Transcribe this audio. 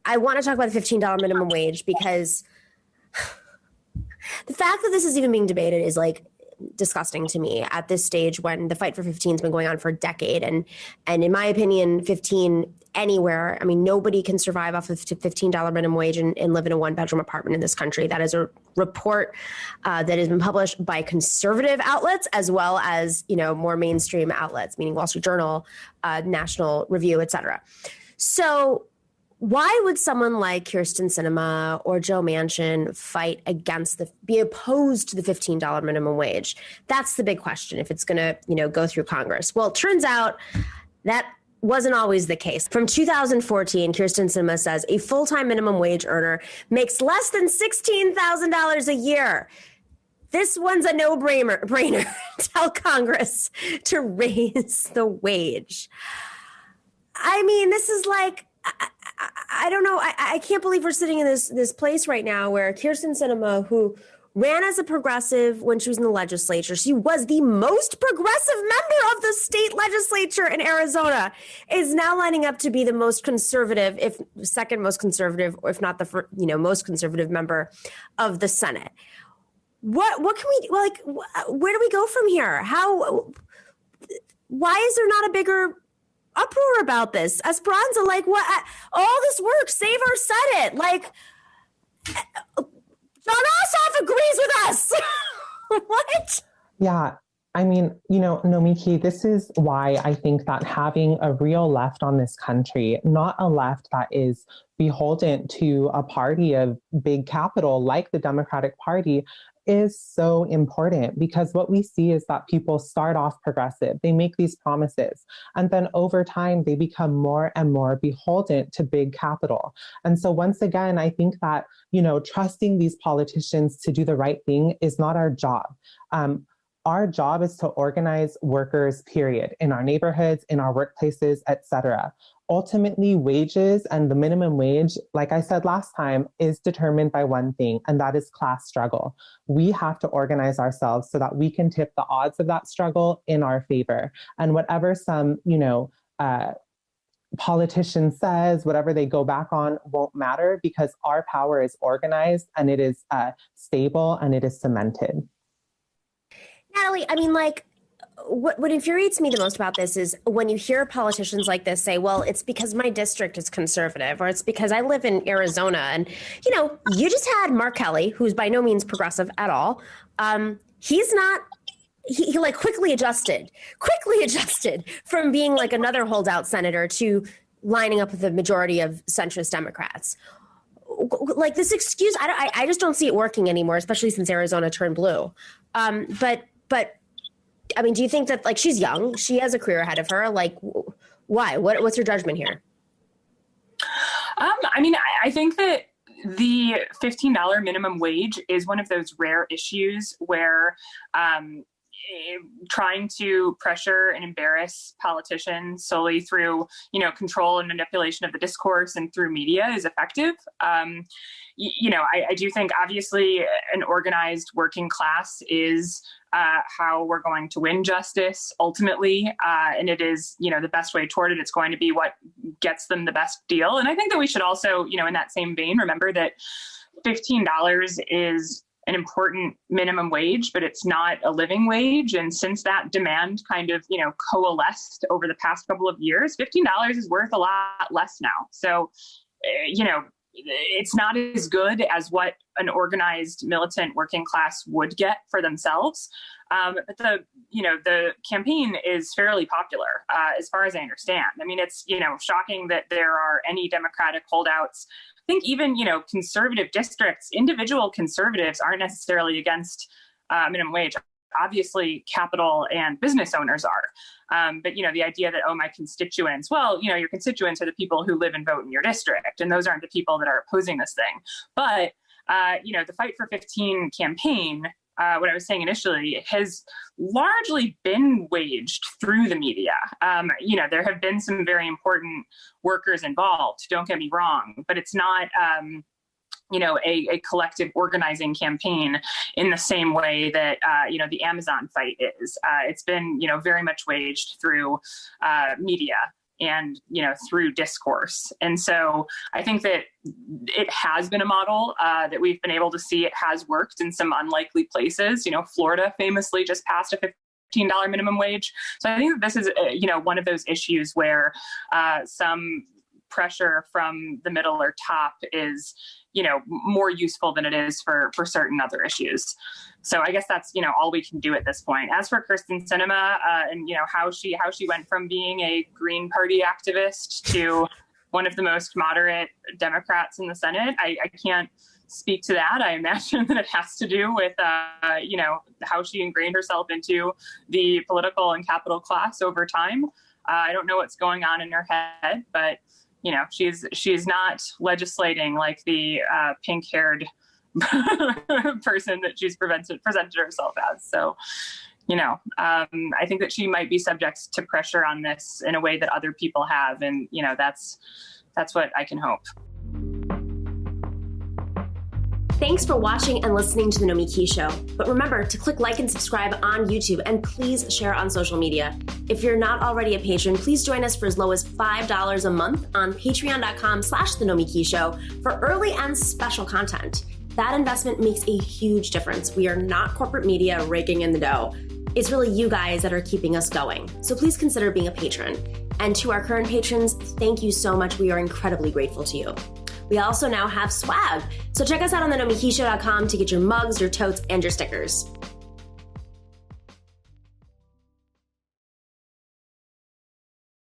I want to talk about the $15 minimum wage because the fact that this is even being debated is like disgusting to me at this stage when the fight for 15 has been going on for a decade. And in my opinion, 15 anywhere, I mean, nobody can survive off of $15 minimum wage and live in a one-bedroom apartment in this country. That is a report that has been published by conservative outlets as well as, more mainstream outlets, meaning Wall Street Journal, National Review, et cetera. So why would someone like Kyrsten Sinema or Joe Manchin be opposed to the $15 minimum wage? That's the big question if it's going to, go through Congress. Well, it turns out that wasn't always the case. From 2014, Kyrsten Sinema says a full-time minimum wage earner makes less than $16,000 a year. This one's a no-brainer. Tell Congress to raise the wage. I mean, this is like, I don't know. I can't believe we're sitting in this place right now where Kyrsten Sinema, who ran as a progressive when she was in the legislature, she was the most progressive member of the state legislature in Arizona, is now lining up to be the most conservative, if second most conservative, or if not the most conservative member of the Senate. What can we like? Where do we go from here? Why is there not a bigger uproar about this? Esperanza, like, what? All this work, save our Senate. Like, John Ossoff agrees with us. What? Yeah. I mean, Nomiki, this is why I think that having a real left on this country, not a left that is beholden to a party of big capital like the Democratic Party, is so important, because what we see is that people start off progressive, they make these promises, and then over time they become more and more beholden to big capital. And so once again, I think that, trusting these politicians to do the right thing is not our job. Our job is to organize workers, period, in our neighborhoods, in our workplaces, etc. Ultimately, wages and the minimum wage, like I said last time, is determined by one thing, and that is class struggle. We have to organize ourselves so that we can tip the odds of that struggle in our favor. And whatever some, politician says, whatever they go back on won't matter, because our power is organized and it is stable and it is cemented. Natalie, I mean, like, what infuriates me the most about this is when you hear politicians like this say, well, it's because my district is conservative, or it's because I live in Arizona. And, you just had Mark Kelly, who's by no means progressive at all. He's not, he like quickly adjusted from being like another holdout senator to lining up with the majority of centrist Democrats. Like, this excuse, I just don't see it working anymore, especially since Arizona turned blue. But I mean, do you think that, like, she's young, she has a career ahead of her? Like, why? What's your judgment here? I mean, I think that the $15 minimum wage is one of those rare issues where trying to pressure and embarrass politicians solely through, control and manipulation of the discourse and through media is effective. I do think obviously an organized working class is how we're going to win justice ultimately. And it is, the best way toward it. It's going to be what gets them the best deal. And I think that we should also, in that same vein, remember that $15 is an important minimum wage, but it's not a living wage. And since that demand kind of, coalesced over the past couple of years, $15 is worth a lot less now. So, it's not as good as what an organized militant working class would get for themselves. But the campaign is fairly popular, as far as I understand. I mean, it's, shocking that there are any Democratic holdouts. I think even, conservative districts, individual conservatives aren't necessarily against minimum wage. Obviously, capital and business owners are. But, the idea that, my constituents, well, your constituents are the people who live and vote in your district, and those aren't the people that are opposing this thing. But, the Fight for 15 campaign, what I was saying initially, has largely been waged through the media. There have been some very important workers involved, don't get me wrong, but it's not, a collective organizing campaign in the same way that, the Amazon fight is. It's been, very much waged through media. and, through discourse. And so I think that it has been a model that we've been able to see. It has worked in some unlikely places. Florida famously just passed a $15 minimum wage. So I think that this is, one of those issues where some pressure from the middle or top is, more useful than it is for certain other issues. So I guess that's, all we can do at this point. As for Kyrsten Sinema and, how she went from being a Green Party activist to one of the most moderate Democrats in the Senate, I can't speak to that. I imagine that it has to do with, how she ingrained herself into the political and capital class over time. I don't know what's going on in her head, but she's not legislating like the pink-haired person that she's presented herself as. So, I think that she might be subject to pressure on this in a way that other people have, and that's what I can hope. Thanks for watching and listening to The Nomiki Show. But remember to click like and subscribe on YouTube, and please share on social media. If you're not already a patron, please join us for as low as $5 a month on patreon.com/The Nomiki Show for early and special content. That investment makes a huge difference. We are not corporate media raking in the dough. It's really you guys that are keeping us going. So please consider being a patron. And to our current patrons, thank you so much. We are incredibly grateful to you. We also now have swag. So check us out on thenomikishow.com to get your mugs, your totes, and your stickers.